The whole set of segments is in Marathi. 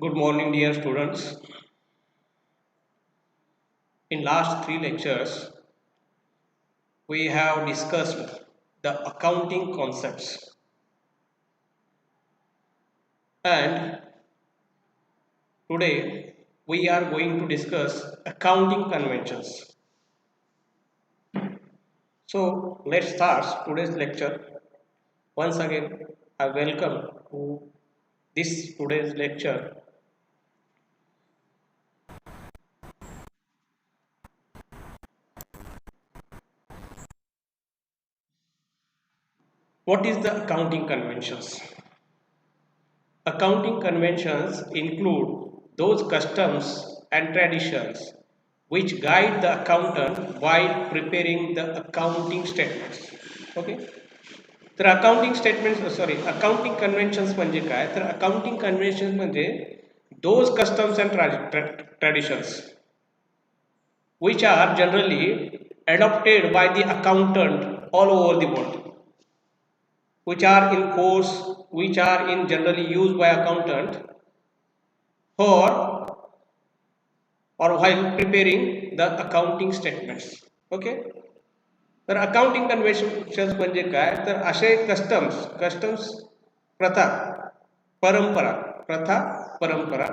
Good morning, dear students. In last three lectures, we have discussed the accounting concepts, and today we are going to discuss accounting conventions. So let's start today's lecture. Once again, I welcome to this today's lecture. What is the accounting conventions? Accounting conventions include those customs and traditions which guide the accountant while preparing the accounting statements. Okay. तर अकाउंटिंग कन्व्हेन्शन्स म्हणजे काय? तर अकाउंटिंग कन्व्हेन्शन्स म्हणजे those customs and traditions which are generally adopted by the accountant all over the world, which are in force, which are in generally used by accountant for or while preparing the accounting statements. Okay. तर अकाउंटिंग कन्व्हेन्शन्स म्हणजे काय? तर असे कस्टम्स प्रथा परंपरा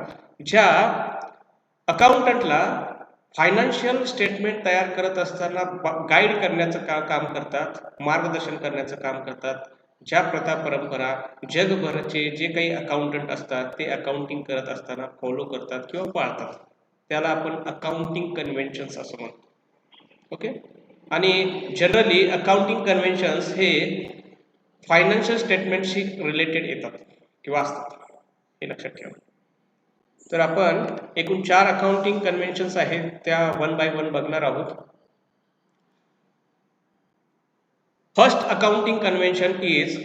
ज्या अकाउंटंटला फायनान्शियल स्टेटमेंट तयार करत असताना गाईड करण्याचं काम करतात, मार्गदर्शन करण्याचं काम करतात. ज्या प्रथा परंपरा जगभरचे जे काही अकाउंटंट असतात ते अकाउंटिंग करत असताना फॉलो करतात किंवा पाळतात, त्याला आपण अकाउंटिंग कन्व्हेन्शन्स असं म्हणतो. ओके. आणि जनरली अकाउंटिंग कन्व्हेन्शन्स हे फायनान्शियल स्टेटमेंटशी रिलेटेड येतात किंवा असतात, हे लक्षात ठेवा. तर आपण एकूण 4 अकाउंटिंग कन्व्हेन्शन्स आहेत, त्या वन बाय वन बघणार आहोत. First accounting convention is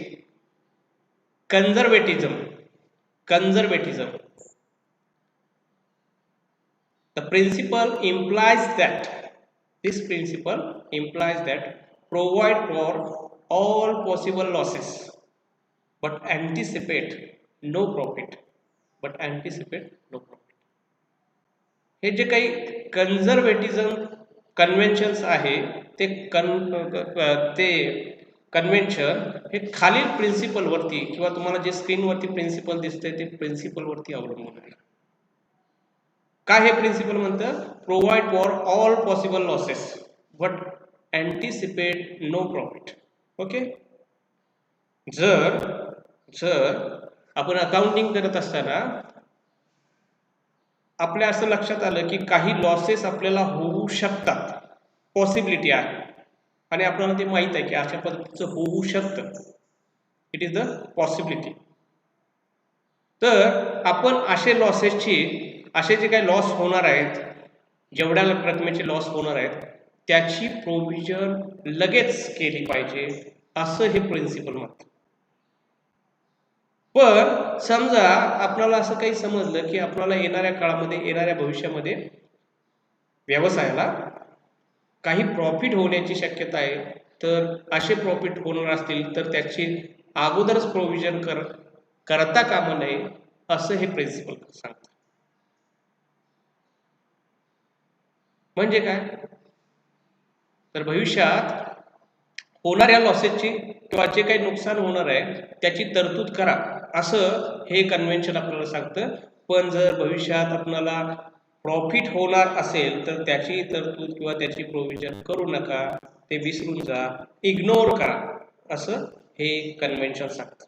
conservatism. The principle implies that provide for all possible losses but anticipate no profit. हे जे काही कन्झर्वेटिझम कन्व्हेन्शन्स आहे ते कन्व्हेन्शन हे खालील प्रिन्सिपलवरती किंवा तुम्हाला जे स्क्रीनवरती प्रिन्सिपल दिसतंय ते प्रिन्सिपलवरती अवलंबून आहे. काय हे प्रिन्सिपल म्हणतं? Provide for all possible losses but anticipate no profit. Okay. जर आपण अकाउंटिंग करत असताना आपल्या असं लक्षात आलं की काही लॉसेस आपल्याला होऊ शकतात, पॉसिबिलिटी आहे, आणि आपल्याला ते माहित आहे की अशा पद्धतीचं होऊ शकतं, इट इज द पॉसिबिलिटी. तर आपण असे जे काही लॉस होणार आहेत, जेवढ्या रकमेचे लॉस होणार आहेत त्याची प्रोव्हिजन लगेच केली पाहिजे, असं हे प्रिन्सिपल म्हणतं. पण समजा आपल्याला असं काही समजलं की आपल्याला येणाऱ्या भविष्यामध्ये व्यवसायाला काही प्रॉफिट होण्याची शक्यता आहे, तर असे प्रॉफिट होणार असतील तर त्याची अगोदरच प्रोव्हिजन करता कामा नये, असं हे प्रिन्सिपल सांगतं. म्हणजे काय? तर भविष्यात होणाऱ्या लॉसेसची किंवा जे काही नुकसान होणार आहे त्याची तरतूद करा, असं हे कन्व्हेन्शन आपल्याला सांगतं. पण जर भविष्यात आपल्याला प्रॉफिट होणार असेल तर त्याची तरतूद किंवा त्याची प्रोव्हिजन करू नका, ते विसरून जा, इग्नोर करा, असं हे कन्व्हेन्शन सांगतं.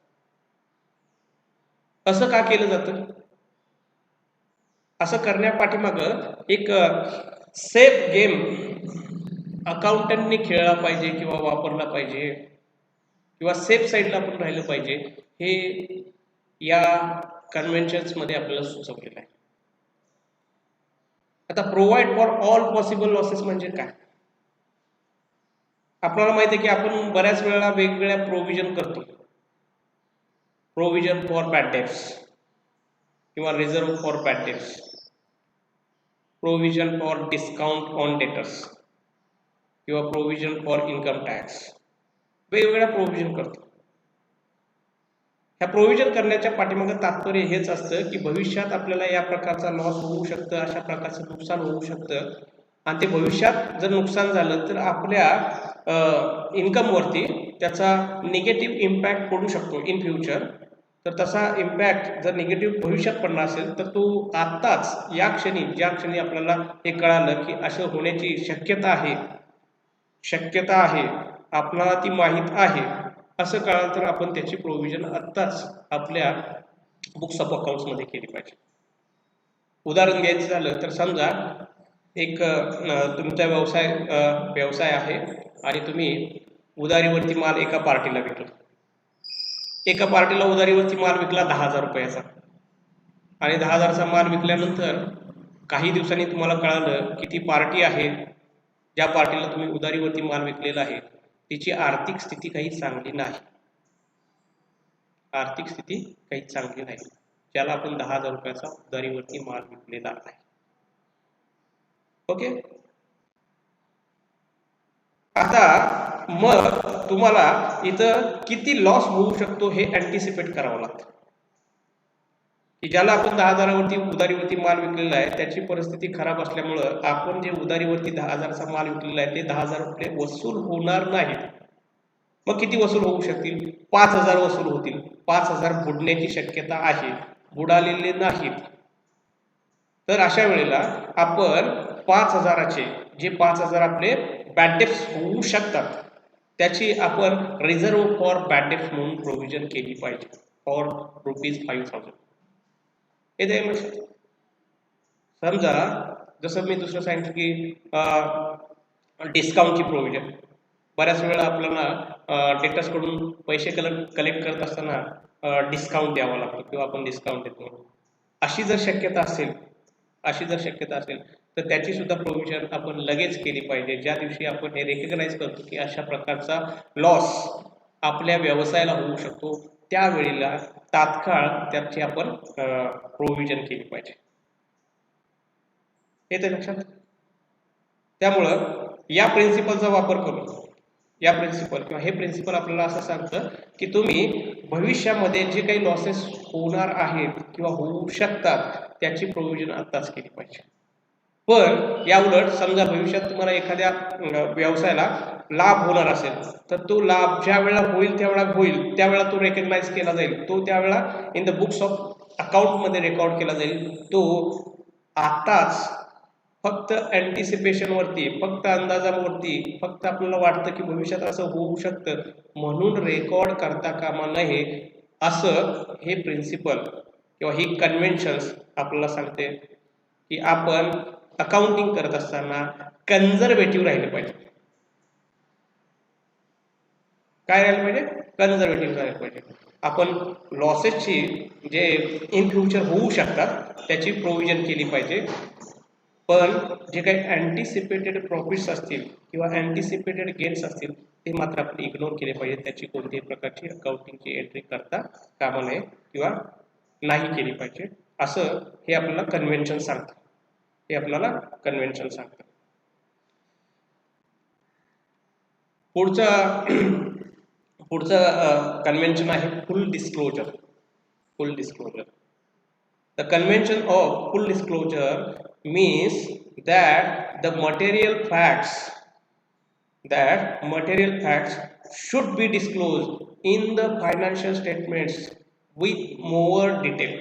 असं का केलं जातं? असं करण्यापाठीमागं एक सेफ गेम अकाउंटंटनी खेळला पाहिजे किंवा वापरला पाहिजे किंवा सेफ साईडला आपण राहिलं पाहिजे, हे या कन्व्हेन्शन्समध्ये आपल्याला सुचवलेलं आहे. आता provide for all possible losses म्हणजे काय? आपल्याला माहिती आहे की आपण बऱ्याच वेळा वेगवेगळ्या प्रोव्हिजन करतो. प्रोव्हिजन फॉर बॅड डेट्स किंवा reserve for bad debts, provision for discount on debtors किंवा प्रोव्हिजन फॉर इन्कम टॅक्स, वेगवेगळ्या प्रोव्हिजन करतो. ह्या प्रोव्हिजन करण्याच्या पाठीमागे तात्पर्य हेच असतं की भविष्यात आपल्याला या प्रकारचा लॉस होऊ शकतं, अशा प्रकारचं नुकसान होऊ शकतं आणि ते भविष्यात जर नुकसान झालं तर आपल्या इन्कमवरती त्याचा निगेटिव्ह इम्पॅक्ट पडू शकतो इन फ्युचर. तर तसा इम्पॅक्ट जर निगेटिव्ह भविष्यात पडणार असेल तर तो आत्ताच या क्षणी, ज्या क्षणी आपल्याला हे कळालं की असं होण्याची शक्यता आहे, आपल्याला ती माहीत आहे, असं कळालं तर आपण त्याची प्रोव्हिजन आत्ताच आपल्या बुक्स ऑफ अकाउंट्समध्ये केली पाहिजे. उदाहरण घ्यायचं झालं तर समजा एक तुमचा व्यवसाय आहे आणि तुम्ही उधारीवरती माल एका पार्टीला विकला. एका पार्टीला उधारीवरती माल विकला 10,000 रुपयाचा आणि 10,000चा माल विकल्यानंतर काही दिवसांनी तुम्हाला कळालं की ती पार्टी आहे, ज्या पार्टीला तुम्ही उधारीवरती माल विकलेला आहे, तिची आर्थिक स्थिती काही चांगली नाही. आर्थिक स्थिती काही चांगली नाही, ज्याला आपण 10,000 रुपयाचा उधारीवरती माल विकलेला आहे. ओके. आता मग तुम्हाला इथं किती लॉस होऊ शकतो हे अँटिसिपेट करावं लागतं, की ज्याला आपण 10,000वरती उधारीवरती माल विकलेला आहे त्याची परिस्थिती खराब असल्यामुळं आपण जे उधारीवरती 10,000चा माल विकलेला आहे ते 10,000 रुपये वसूल होणार नाहीत. मग किती वसूल होऊ शकतील? 5,000 वसूल होतील. 5,000 बुडण्याची शक्यता आहे, बुडालेले नाहीत. तर अशा वेळेला आपण 5,000चे जे 5,000 आपले बॅड डेट्स होऊ शकतात त्याची आपण रिझर्व्ह फॉर बॅड डेट्स म्हणून प्रोव्हिजन केली पाहिजे फॉर ₹5,000. हे लक्षात. समजा जसं मी दुसरं सांगितलं की डिस्काउंटची प्रोव्हिजन. बऱ्याच वेळा आपल्याला डेटर्सकडून पैसे कलेक्ट करत असताना डिस्काउंट द्यावा लागतो किंवा आपण डिस्काउंट देतो. अशी जर शक्यता असेल तर त्याची सुद्धा प्रोव्हिजन आपण लगेच केली पाहिजे, ज्या दिवशी आपण हे रेकग्नाइज करतो की अशा प्रकारचा लॉस आपल्या व्यवसायाला होऊ शकतो, त्यावेळेला तात्काळ त्याची आपण प्रोव्हिजन केली पाहिजे. हे तर लक्षात. त्यामुळं या प्रिन्सिपलचा वापर करून हे प्रिन्सिपल आपल्याला असं सांगतं की तुम्ही भविष्यामध्ये जे काही लॉसेस होणार आहेत किंवा होऊ शकतात त्याची प्रोव्हिजन आत्ताच केली पाहिजे. पण या उलट समजा भविष्यात तुम्हाला एखाद्या व्यवसायाला लाभ होणार असेल तर तो लाभ ज्या वेळेला होईल त्यावेळेला तो रेकग्नाइज केला जाईल, तो त्यावेळेला इन द बुक्स ऑफ अकाउंटमध्ये रेकॉर्ड केला जाईल. तो आताच फक्त अँटिसिपेशनवरती, फक्त अंदाजावरती, फक्त आपल्याला वाटतं की भविष्यात असं होऊ शकतं म्हणून रेकॉर्ड करता कामा नये, असं हे प्रिन्सिपल किंवा ही कन्व्हेन्शन्स आपल्याला सांगते की आपण अकाउंटिंग करत असताना कन्झर्वेटिव्ह राहिले पाहिजे. काय राहिलं पाहिजे? कन्झर्वेटिव्ह राहिलं पाहिजे. आपण लॉसेसची जे इन फ्युचर होऊ शकतात त्याची प्रोव्हिजन केली पाहिजे, पण जे काही अँटिसिपेटेड प्रॉफिट्स असतील किंवा अँटिसिपेटेड गेन्स असतील ते मात्र आपण इग्नोर केले पाहिजे. त्याची कोणत्याही प्रकारची अकाउंटिंगची एंट्री करता कामा नये किंवा नाही केली पाहिजे, असं हे आपल्याला कन्व्हेन्शन सांगतं. पुढचं कन्व्हेन्शन आहे फुल disclosure. The convention of full disclosure means that material facts should be disclosed in the financial statements with more detail.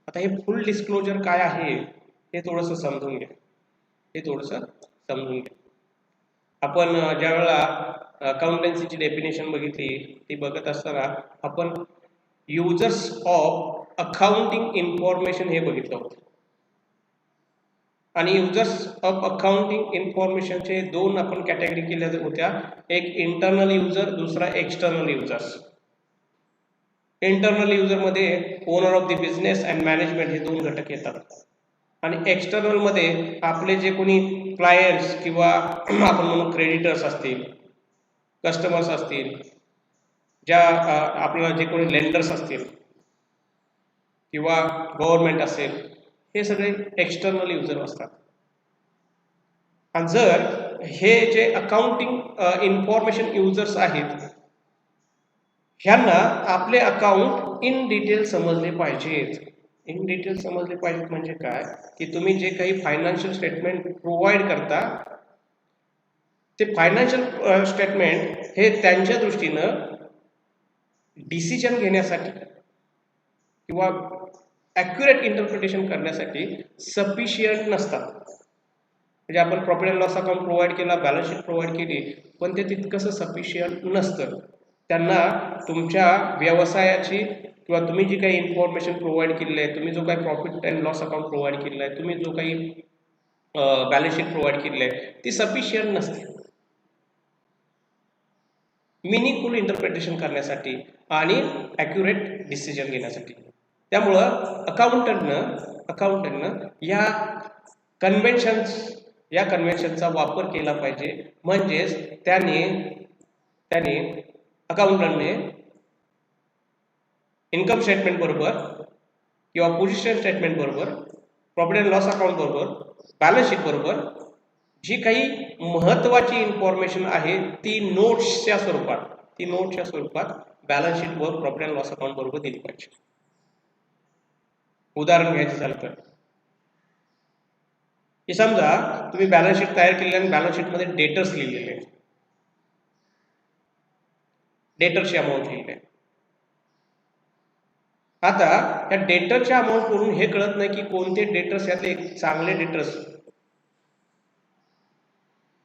आता हे फुल डिस्क्लोजर काय आहे हे थोडंसं समजून घ्या. आपण ज्या वेळेला अकाउंटन्सीची डेफिनेशन बघितली ती बघत असताना आपण युजर्स ऑफ अकाउंटिंग इन्फॉर्मेशन हे बघितलं होतं. आणि युजर्स ऑफ अकाउंटिंग इन्फॉर्मेशनचे दोन आपण कॅटेगरी केल्या होत्या, एक इंटरनल युजर, दुसरा एक्सटर्नल युजर्स. इंटरनल युजरमध्ये owner of the business and management हे दोन घटक येतात आणि एक्सटर्नलमध्ये आपले जे कोणी क्लायंट्स किंवा आपण म्हणू क्रेडिटर्स असतील, कस्टमर्स असतील, ज्या आपल्याला जे कोणी लेंडर्स असतील किंवा गव्हर्नमेंट असेल, हे सगळे एक्सटर्नल युजर असतात. आणि जर हे जे अकाउंटिंग इन्फॉर्मेशन युजर्स आहेत ह्यांना आपले अकाउंट इन डिटेल समजले पाहिजेत. इन डिटेल समजले पाहिजेत म्हणजे काय, की तुम्ही जे काही फायनान्शियल स्टेटमेंट प्रोव्हाइड करता ते फायनान्शियल स्टेटमेंट हे त्यांच्या दृष्टीनं डिसिजन घेण्यासाठी किंवा ॲक्युरेट इंटरप्रिटेशन करण्यासाठी सफिशियंट नसतात. म्हणजे आपण profit and loss account provide केला, बॅलन्स शीट प्रोव्हाइड केली, पण ते तितकंसं सफिशियंट नसतं. त्यांना तुमच्या व्यवसायाची किंवा तुम्ही जी काही इन्फॉर्मेशन प्रोव्हाइड केलेली आहे, तुम्ही जो काही profit and loss account provide केलेला आहे, तुम्ही जो काही बॅलन्स शीट प्रोव्हाइड केलेली आहे, ती सफिशियंट नसते मिनिंगफुल इंटरप्रिटेशन करण्यासाठी आणि ॲक्युरेट डिसिजन घेण्यासाठी. त्यामुळं अकाउंटंटनं या कन्व्हेन्शनचा वापर केला पाहिजे. म्हणजेच त्याने अकाउंटंटने इन्कम स्टेटमेंट बरोबर किंवा पोझिशन स्टेटमेंट बरोबर, प्रॉफिट अँड लॉस अकाउंट बरोबर, बॅलन्स शीट बरोबर जी काही महत्त्वाची इन्फॉर्मेशन आहे ती नोट्सच्या स्वरूपात बॅलन्स शीट वर प्रॉफिट अँड लॉस अकाउंट बरोबर दिली पाहिजे. उदाहरण घ्यायचं झालं तर की समजा तुम्ही बॅलन्स शीट तयार केली आणि बॅलन्स शीटमध्ये डेटर्स लिहिलेले आहेत, डेटर्सची अमाऊंट लिहिली आहे. आता या डेटरच्या अमाऊंट वरून हे कळत नाही की कोणते डेटर्स यातले चांगले डेटर्स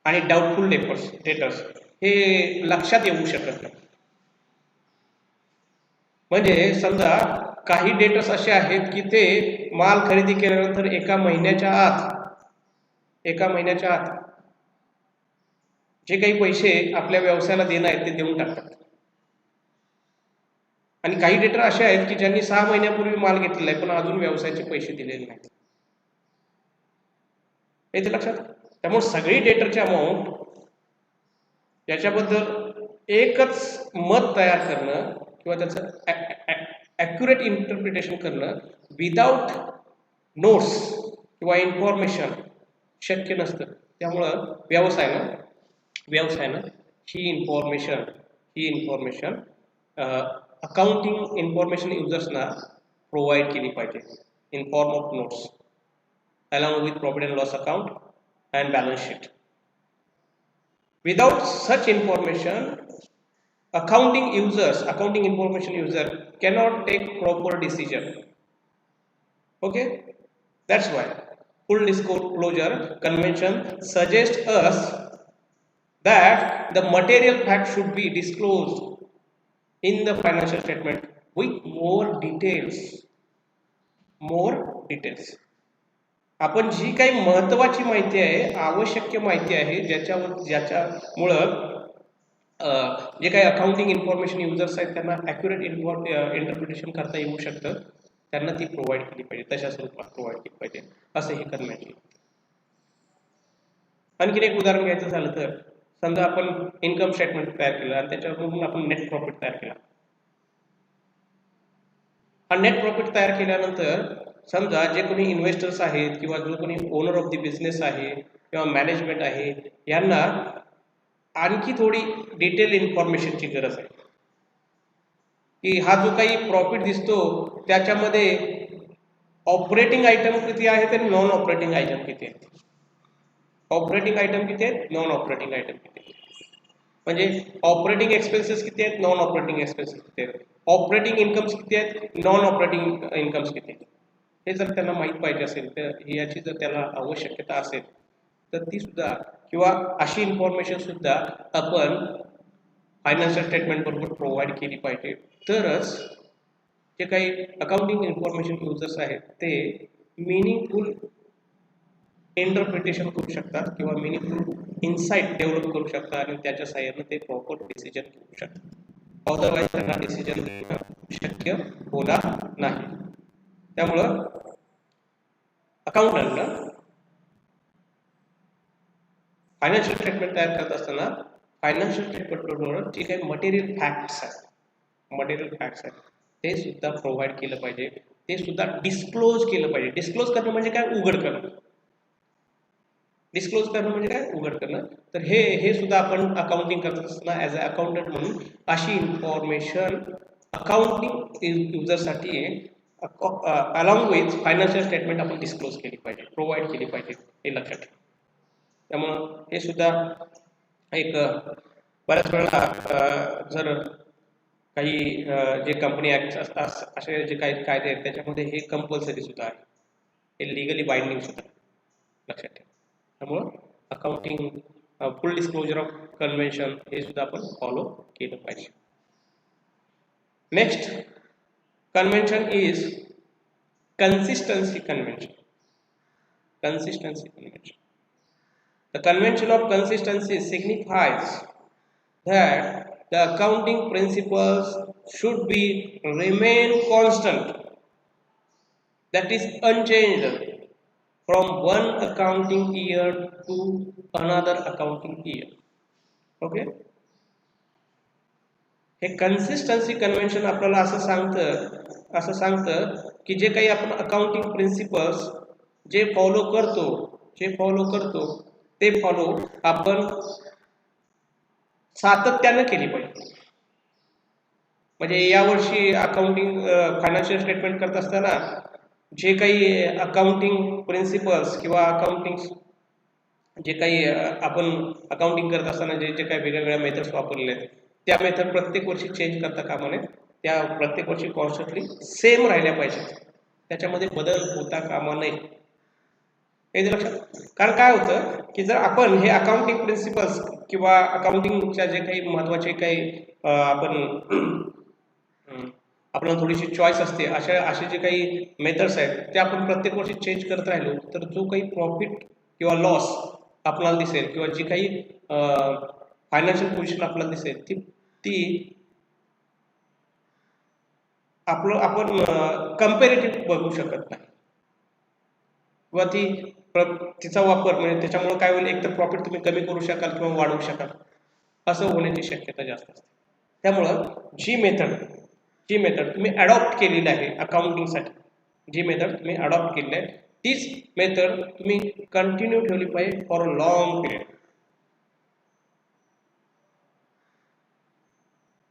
आणि डाऊटफुल डेटर्स हे लक्षात येऊ शकत नाही. म्हणजे समजा काही डेटर्स असे आहेत की ते माल खरेदी केल्यानंतर एका महिन्याच्या आत जे काही पैसे आपल्या व्यवसायाला देणं आहेत ते देऊन टाकतात. आणि काही डेटर असे आहेत की ज्यांनी 6 महिन्यापूर्वी माल घेतलेला आहे पण अजून व्यवसायाचे पैसे दिलेले नाहीत. येते लक्षात. त्यामुळे सगळी डेटरची अमाऊंट याच्याबद्दल एकच मत तयार करणं किंवा त्याचं ॲक्युरेट इंटरप्रिटेशन करणं विदाउट नोट्स किंवा इन्फॉर्मेशन शक्य नसतं. त्यामुळं व्यवसायानं ही इन्फॉर्मेशन अकाउंटिंग इन्फॉर्मेशन युजर्सना प्रोव्हाइड केली पाहिजे in form of notes along with profit and loss account and balance sheet. Without such information, accounting information user cannot take proper decision. Okay, that's why full disclosure convention suggests us that the material fact should be disclosed in the financial statement with more details. आपण जी काही महत्त्वाची माहिती आहे, आवश्यक माहिती आहे, ज्याच्यामुळं जे काही अकाउंटिंग इन्फॉर्मेशन युजर्स आहेत त्यांना ॲक्युरेट इंटरप्रिटेशन करता येऊ शकतं, त्यांना ती प्रोव्हाइड केली पाहिजे, तशा स्वरूपात प्रोव्हाइड केली पाहिजे, असं हे करण्याची. आणखीन एक उदाहरण घ्यायचं झालं तर समजा आपण इन्कम स्टेटमेंट तयार केलं आणि त्याच्यावरून आपण नेट प्रॉफिट तयार केला. हा नेट प्रॉफिट तयार केल्यानंतर समजा जे कोणी इन्व्हेस्टर्स आहेत किंवा जो कोणी ओनर ऑफ द बिझनेस आहे किंवा मॅनेजमेंट आहे यांना आणखी थोडी डिटेल इन्फॉर्मेशनची गरज आहे की हा जो काही प्रॉफिट दिसतो त्याच्यामध्ये ऑपरेटिंग आयटम किती आहेत आणि नॉन ऑपरेटिंग आयटम किती आहेत. ऑपरेटिंग आयटम किती आहेत, नॉन ऑपरेटिंग आयटम किती आहेत. म्हणजे ऑपरेटिंग एक्सपेन्सेस किती आहेत, नॉन ऑपरेटिंग एक्सपेन्सेस किती आहेत, ऑपरेटिंग इन्कम्स किती आहेत, नॉन ऑपरेटिंग इन्कम्स किती आहेत. हे जर त्यांना माहीत पाहिजे असेल तर याची जर त्याला आवश्यकता असेल तर ती सुद्धा किंवा अशी इन्फॉर्मेशन सुद्धा आपण फायनान्शियल स्टेटमेंट बरोबर प्रोव्हाइड केली पाहिजे. तरच जे काही अकाउंटिंग इन्फॉर्मेशन युजर्स आहेत ते मिनिंगफुल इंटरप्रिटेशन करू शकतात किंवा मिनिंगफुल इन्साइट डेव्हलप करू शकतात आणि त्याच्या सहाय्याने ते प्रॉपर डिसिजन घेऊ शकतात. अदरवाईज त्यांना डिसिजन घेणं शक्य होणार नाही. त्यामुळं अकाउंटंटनं फायनान्शियल स्टेटमेंट तयार करत असताना फायनान्शियल स्टेटमेंटबरोबर जे काही मटेरियल फॅक्ट्स आहेत ते सुद्धा प्रोव्हाइड केलं पाहिजे, ते सुद्धा डिस्क्लोज केलं पाहिजे. डिस्क्लोज करणं म्हणजे काय, उघड करणं. तर हे सुद्धा आपण अकाउंटिंग करत असताना ॲज अ अकाउंटंट म्हणून अशी इन्फॉर्मेशन अकाउंटिंग युजरसाठी अलॉंग विथ फायनान्शियल स्टेटमेंट आपण डिस्क्लोज केली पाहिजे, प्रोव्हाइड केली पाहिजे, हे लक्षात ठेवा. त्यामुळं हे सुद्धा एक बऱ्याच वेळा जर काही जे कंपनी ॲक्ट असतात असे जे काही कायदे आहेत त्याच्यामध्ये हे कंपल्सरी सुद्धा आहे, हे लिगली बाइंडिंग सुद्धा लक्षात ठेवा. त्यामुळं accounting full disclosure of convention हे सुद्धा आपण फॉलो केलं पाहिजे. Next convention is consistency convention. Consistency convention. The convention of consistency signifies that the accounting principles should be remain constant, that is unchanged from one accounting year to another accounting year. Okay. हे कन्सिस्टन्सी कन्व्हेन्शन आपल्याला असं सांगतं की जे काही आपण अकाउंटिंग प्रिन्सिपल्स जे फॉलो करतो ते फॉलो आपण सातत्याने केली पाहिजे. म्हणजे यावर्षी अकाउंटिंग फायनान्शियल स्टेटमेंट करत असताना जे काही अकाउंटिंग प्रिन्सिपल्स किंवा अकाउंटिंग जे काही आपण अकाउंटिंग करत असताना जे काही वेगवेगळ्या मेथड्स वापरलेले आहेत त्या मेथड प्रत्येक वर्षी चेंज करता कामा नये, त्या प्रत्येक वर्षी कॉन्स्टंटली सेम राहिल्या पाहिजेत, त्याच्यामध्ये बदल होता कामा नये, हे लक्षात. कारण काय होतं की जर आपण हे अकाउंटिंग प्रिन्सिपल्स किंवा अकाउंटिंगच्या जे काही महत्त्वाचे काही आपल्याला थोडीशी चॉईस असते असे जे काही मेथड्स आहेत ते आपण प्रत्येक वर्षी चेंज करत राहिलो तर जो काही प्रॉफिट किंवा लॉस आपल्याला दिसेल किंवा जी काही फायनान्शियल पोझिशन आपल्याला दिसेल ती आपण कंपॅरेटिव्ह बघू शकत नाही किंवा तिचा वापर म्हणजे त्याच्यामुळे काय होईल, एक तर प्रॉफिट तुम्ही कमी करू शकाल किंवा वाढवू शकाल, असं होण्याची शक्यता जास्त असते. त्यामुळं जी मेथड तुम्ही अडॉप्ट केलेली आहे अकाउंटिंगसाठी, जी मेथड तुम्ही अडॉप्ट केलेली आहे तीच मेथड तुम्ही कंटिन्यू ठेवली पाहिजे फॉर अ लॉंग पिरियड.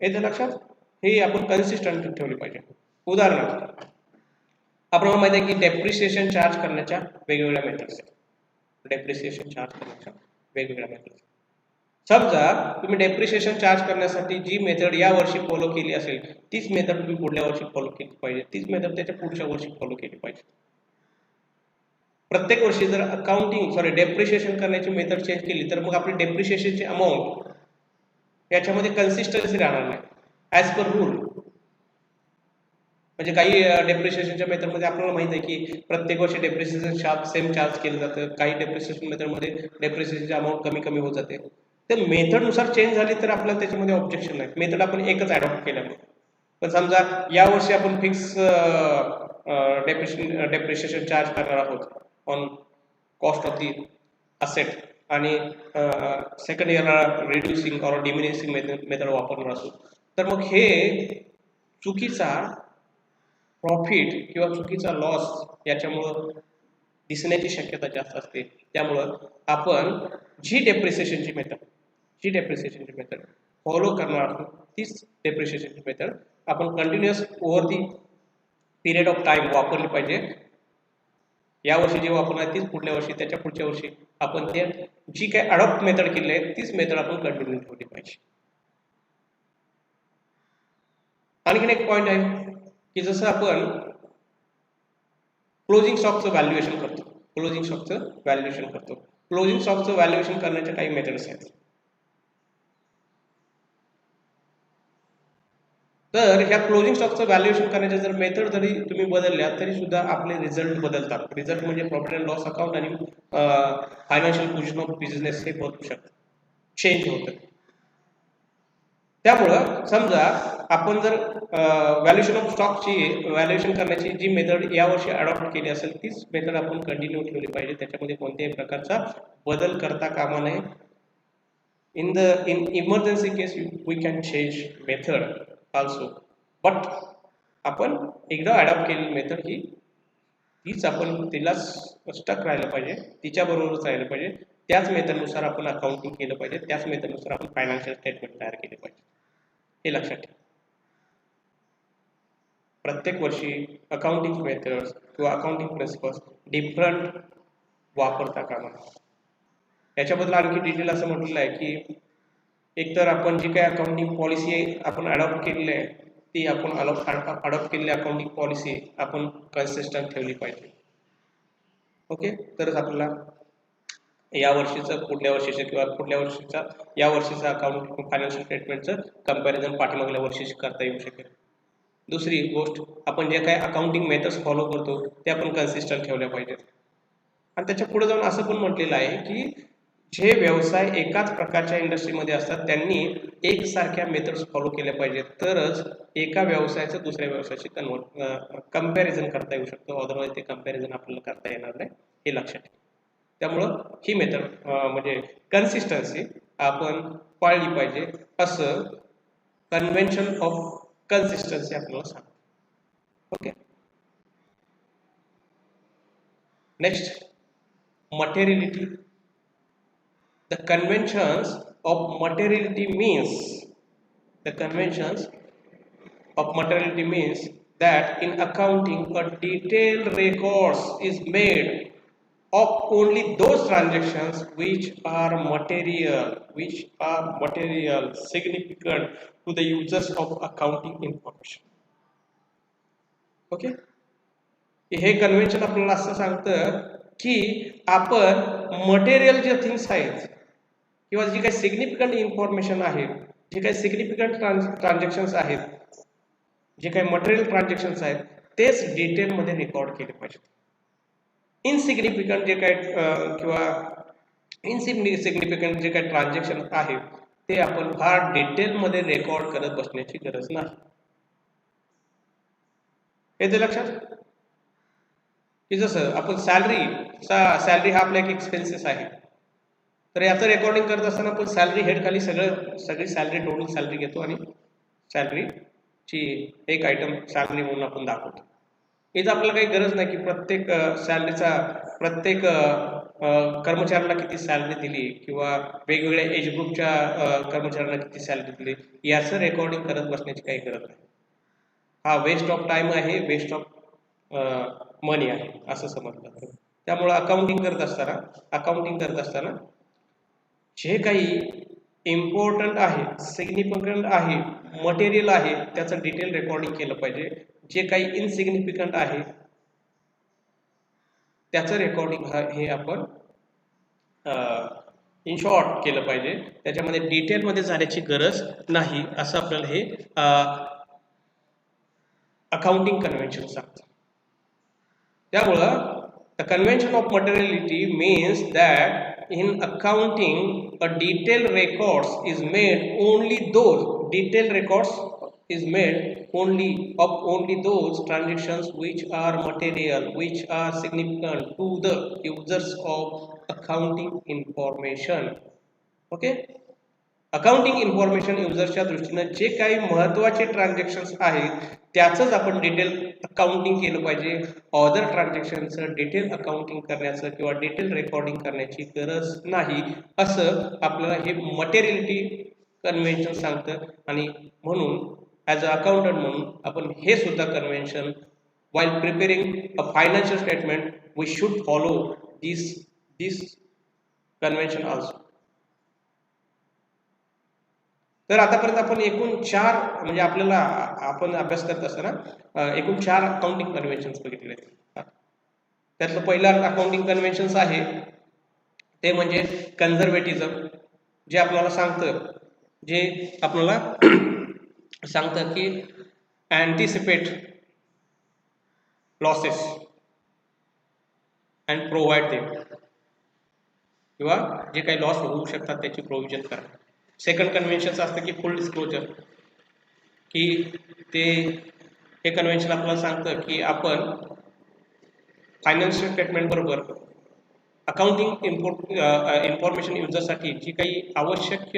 येतं लक्षात. हे आपण कन्सिस्टंट ठेवली पाहिजे. उदाहरणार्थ आपल्याला माहिती आहे की डेप्रिसिएशन चार्ज करण्याच्या वेगवेगळ्या मेथड्स आहेत. डेप्रिसिएशन चार्ज करण्याच्या वेगवेगळ्या मेथड्स. समजा तुम्ही डेप्रिसिएशन चार्ज करण्यासाठी जी मेथड या वर्षी फॉलो केली असेल तीच मेथड तुम्ही पुढल्या वर्षी फॉलो केली पाहिजे, तीच मेथड त्याच्या पुढच्या वर्षी फॉलो केली पाहिजे. प्रत्येक वर्षी जर डेप्रिसिएशन करण्याची मेथड चेंज केली तर मग आपली डेप्रिसिएशनची अमाऊंट याच्यामध्ये कन्सिस्टन्सी राहणार नाही ॲज पर रूल. म्हणजे काही डेप्रिसिएशनच्या मेथडमध्ये आपल्याला माहिती आहे की प्रत्येक वर्षी डेप्रिसिएशन सेम चार्ज केलं जातं, काही डेप्रिसिएशन मेथडमध्ये डेप्रिसिएशनची अमाऊंट कमी कमी होत जाते. तर मेथडनुसार चेंज झाली तर आपल्याला त्याच्यामध्ये ऑब्जेक्शन नाही, मेथड आपण एकच ॲडॉप्ट केल्यामुळे. पण समजा यावर्षी आपण फिक्स डेप्रिसिएशन चार्ज करणार आहोत on cost of the asset आणि सेकंड इयरला रिड्युसिंग ऑर डिमिनिशिंग मेथड वापरणार असो तर मग हे चुकीचा प्रॉफिट किंवा चुकीचा लॉस याच्यामुळं दिसण्याची शक्यता जास्त असते. त्यामुळं आपण जी डेप्रिसिएशनची मेथड फॉलो करणार आहोत तीच डेप्रिसिएशनची मेथड आपण continuous over the period of time वापरली पाहिजे. या वर्षी जे वापरणार तीच पुढल्या वर्षी त्याच्या पुढच्या वर्षी आपण ते जी काही अडॉप्ट मेथड केली आहे तीच मेथड आपण कंटिन्यू ठेवली पाहिजे. आणखीन एक पॉईंट आहे की जसं आपण क्लोजिंग स्टॉकचं व्हॅल्युएशन करतो, क्लोजिंग स्टॉकचं व्हॅल्युएशन करण्याच्या काही मेथड्स आहेत. तर ह्या क्लोजिंग स्टॉकचं व्हॅल्युएशन करण्याच्या जर मेथड जरी तुम्ही बदलल्या तरी सुद्धा आपले रिझल्ट बदलतात. रिझल्ट म्हणजे प्रॉफिट अँड लॉस अकाउंट आणि फायनान्शियल पोझिशन ऑफ बिझनेस हे बदलू शकतं, चेंज होतं. त्यामुळं समजा आपण जर व्हॅल्युएशन ऑफ स्टॉकची व्हॅल्युएशन करण्याची जी मेथड यावर्षी अडॉप्ट केली असेल तीच मेथड आपण कंटिन्यू ठेवली पाहिजे, त्याच्यामध्ये कोणत्याही प्रकारचा बदल करता कामा नये. in emergency case we can change method also, but आपण एकदा अडॉप्ट केलेली मेथड तीच आपण तिला स्टक राहायला पाहिजे, तिच्याबरोबरच राहायला पाहिजे. त्याच मेथडनुसार आपण अकाउंटिंग केलं पाहिजे, त्याच मेथडनुसार आपण फायनान्शियल स्टेटमेंट तयार केले पाहिजे, हे लक्षात ठेवा. प्रत्येक वर्षी अकाउंटिंग मेथड्स किंवा अकाउंटिंग प्रिन्सिपल्स डिफरंट वापरता कामा नये. याच्याबद्दल आणखी डिटेल असं म्हटलेलं आहे की एकतर आपण जी काही अकाउंटिंग पॉलिसी आपण अडॉप्ट केलेली आहे ती आपण अडॉप्ट केलेली अकाउंटिंग पॉलिसी आपण कन्सिस्टंट ठेवली पाहिजे. ओके, तरच आपल्याला या वर्षीचं पुढल्या वर्षीचं किंवा पुढल्या वर्षीचा या वर्षीचा अकाउंट फायनान्शियल स्टेटमेंटचं कंपॅरिझन पाठीमागल्या वर्षीशी करता येऊ शकेल. दुसरी गोष्ट, आपण जे काही अकाउंटिंग मेथड्स फॉलो करतो ते आपण कन्सिस्टंट ठेवल्या पाहिजेत. आणि त्याच्या पुढे जाऊन असं पण म्हटलेलं आहे की जे व्यवसाय एकाच प्रकारच्या इंडस्ट्रीमध्ये असतात त्यांनी एकसारख्या मेथड्स फॉलो केल्या पाहिजेत, तरच एका व्यवसायाचं दुसऱ्या व्यवसायाशी कंपॅरिझन करता येऊ शकतं. अदरवाईज ते कंपॅरिझन आपल्याला करता येणार नाही, हे लक्षात ठेवा. त्यामुळं ही मेथड म्हणजे कन्सिस्टन्सी आपण पाळली पाहिजे असं कन्व्हेन्शन ऑफ कन्सिस्टन्सी आपल्याला सांगतो. Okay, next, materiality. The conventions of materiality means that in accounting a detailed records is made of only those transactions which are material significant to the users of accounting information. Okay, हे कन्व्हेन्शन आपल्याला असं सांगतं की आपण मटेरियल जे थिंग्स आहेत किंवा जी काही सिग्निफिकंट इन्फॉर्मेशन आहे, जे काही सिग्निफिकंट ट्रान्झॅक्शन्स आहेत, जे काही मटेरियल ट्रान्झॅक्शन्स आहेत तेच डिटेलमध्ये रेकॉर्ड केले पाहिजेत. इनसिग्निफिकंट जे काही किंवा इनसिग्निफिकंट जे काही ट्रान्झॅक्शन आहेत ते आपण फार डिटेलमध्ये रेकॉर्ड करत बसण्याची गरज नाही. येते लक्षात की जसं आपण सॅलरी हा आपला एक एक्सपेन्सेस आहे, तर याचं रेकॉर्डिंग करत असताना आपण सॅलरी हेड खाली सगळी सॅलरी टोटल सॅलरी घेतो आणि सॅलरीची एक आयटम सॅलरी म्हणून आपण दाखवतो. इथं आपल्याला काही गरज नाही की प्रत्येक सॅलरीचा प्रत्येक कर्मचाऱ्याला किती सॅलरी दिली किंवा वेगवेगळ्या एज ग्रुपच्या कर्मचाऱ्यांना किती सॅलरी दिली याचं रेकॉर्डिंग करत बसण्याची काही गरज नाही. हा वेस्ट ऑफ टाइम आहे, वेस्ट ऑफ मनी आहे असं समजलं. त्यामुळं अकाउंटिंग करत असताना जे काही इम्पॉर्टंट आहे, सिग्निफिकंट आहे, मटेरियल आहे त्याचं डिटेल रेकॉर्डिंग केलं पाहिजे. जे काही इनसिग्निफिकंट आहे त्याचं रेकॉर्डिंग हे आपण इन शॉर्ट केलं पाहिजे. त्याच्यामध्ये डिटेलमध्ये जाण्याची गरज नाही असं आपल्याला हे अकाउंटिंग कन्व्हेन्शन सांगतं. त्यामुळं the convention of materiality means that in accounting a detailed records is made only those transactions which are material, which are significant to the users of accounting information. Okay, accounting information युजर्सच्या दृष्टीनं जे काही महत्त्वाचे ट्रान्झॅक्शन्स आहेत त्याचंच आपण डिटेल अकाउंटिंग केलं पाहिजे. अदर ट्रान्झॅक्शनचं डिटेल अकाउंटिंग करण्याचं किंवा डिटेल रेकॉर्डिंग करण्याची गरज नाही असं आपल्याला हे मटेरियलिटी कन्व्हेन्शन सांगतं. आणि म्हणून ॲज अ अकाउंटंट म्हणून आपण हे सुद्धा convention while preparing a financial statement we should follow this convention also. तर आतापर्यंत आपण एकूण 4 म्हणजे आपल्याला आपण अभ्यास करत असताना एकूण 4 अकाउंटिंग कन्व्हेन्शन्स बघितले आहेत. त्यातलं पहिलं अकाउंटिंग कन्व्हेन्शन्स आहे ते म्हणजे कन्झर्वेटिझम, जे आपल्याला सांगतं की anticipate losses and provide them, किंवा जे काही लॉस होऊ शकतात त्याची प्रोव्हिजन करा. सेकंड कन्व्हेन्शन असतं की फुल डिस्क्लोजर, की हे कन्व्हेन्शन आपल्याला सांगतं की आपण फायनान्शियल स्टेटमेंट बरोबर अकाउंटिंग इन्फॉर्मेशन युजरसाठी जी काही आवश्यक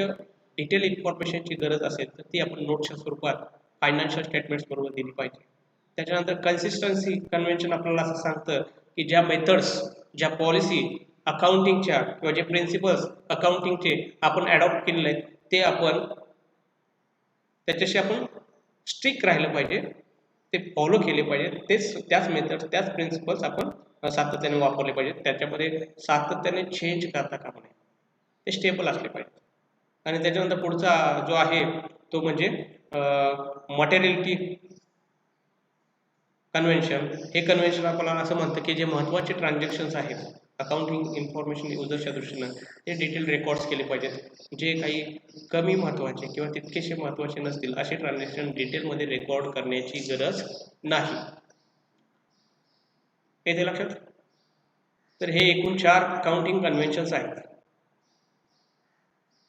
डिटेल इन्फॉर्मेशनची गरज असेल तर ती आपण नोटच्या स्वरूपात फायनान्शियल स्टेटमेंट्स बरोबर दिली पाहिजे. त्याच्यानंतर कन्सिस्टन्सी कन्व्हेन्शन आपल्याला असं सांगतं की ज्या मेथड्स, ज्या पॉलिसी अकाउंटिंगच्या किंवा जे प्रिन्सिपल्स अकाउंटिंगचे आपण ॲडॉप्ट केलेले आहेत ते आपण त्याच्याशी आपण स्ट्रिक्ट राहिलं पाहिजे, ते फॉलो केले पाहिजे, त्याच मेथड्स त्याच प्रिन्सिपल्स आपण सातत्याने वापरले पाहिजेत. त्याच्यामध्ये सातत्याने चेंज करता कामा नये, ते स्टेबल असले पाहिजे. आणि त्याच्यानंतर पुढचा जो आहे तो म्हणजे मटेरियलिटी कन्व्हेन्शन. हे कन्व्हेन्शन आपल्याला असं म्हणतं की जे महत्त्वाचे ट्रान्झॅक्शन्स आहेत अकाउंटिंग इन्फॉर्मेशन युजर्सच्या दृष्टीनं ते डिटेल रेकॉर्ड्स केले पाहिजेत. जे काही कमी महत्त्वाचे किंवा तितकेसे महत्त्वाचे नसतील असे ट्रान्झॅक्शन डिटेलमध्ये रेकॉर्ड करण्याची गरज नाही. येते लक्षात? तर हे एकूण 4 अकाउंटिंग कन्व्हेन्शन्स आहेत.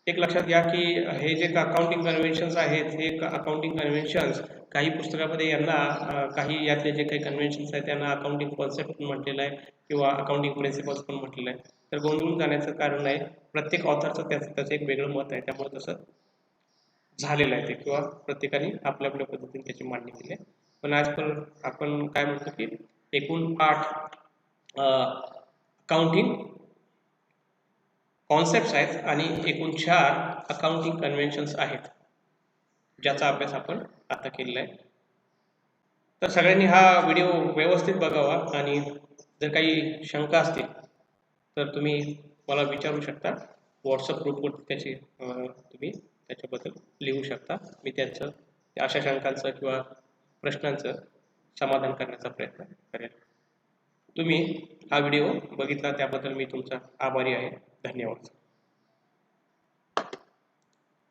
एक लक्षात घ्या की हे जे अकाउंटिंग कन्व्हेन्शन्स आहेत हे अकाउंटिंग कन्व्हेन्शन्स काही पुस्तकामध्ये यांना काही यातले जे काही कन्व्हेन्शन्स आहेत त्यांना अकाउंटिंग कॉन्सेप्ट पण म्हटलेलं आहे किंवा अकाउंटिंग प्रिन्सिपल्स पण म्हटलेलं आहे. तर गोंधळून जाण्याचं कारण नाही, प्रत्येक ऑथरचं त्याचं एक वेगळं मत आहे, त्यामुळे तसं झालेलं आहे ते किंवा प्रत्येकाने आपल्या आपल्या पद्धतीने त्याची मांडणी केली आहे. पण आजकाल आपण काय म्हणतो की एकूण 8 अकाउंटिंग कॉन्सेप्ट्स आहेत आणि एकूण 4 अकाउंटिंग कन्व्हेन्शन्स आहेत ज्याचा अभ्यास आपण आता केलेला आहे. तर सगळ्यांनी हा व्हिडिओ व्यवस्थित बघावा आणि जर काही शंका असतील तर तुम्ही मला विचारू शकता. व्हॉट्सअप ग्रुपवर त्याची तुम्ही त्याच्याबद्दल लिहू शकता. मी त्यांचं अशा शंकांचं किंवा प्रश्नांचं समाधान करण्याचा प्रयत्न करेन. तुम्ही हा व्हिडिओ बघितला त्याबद्दल मी तुमचा आभारी आहे. धन्यवाद.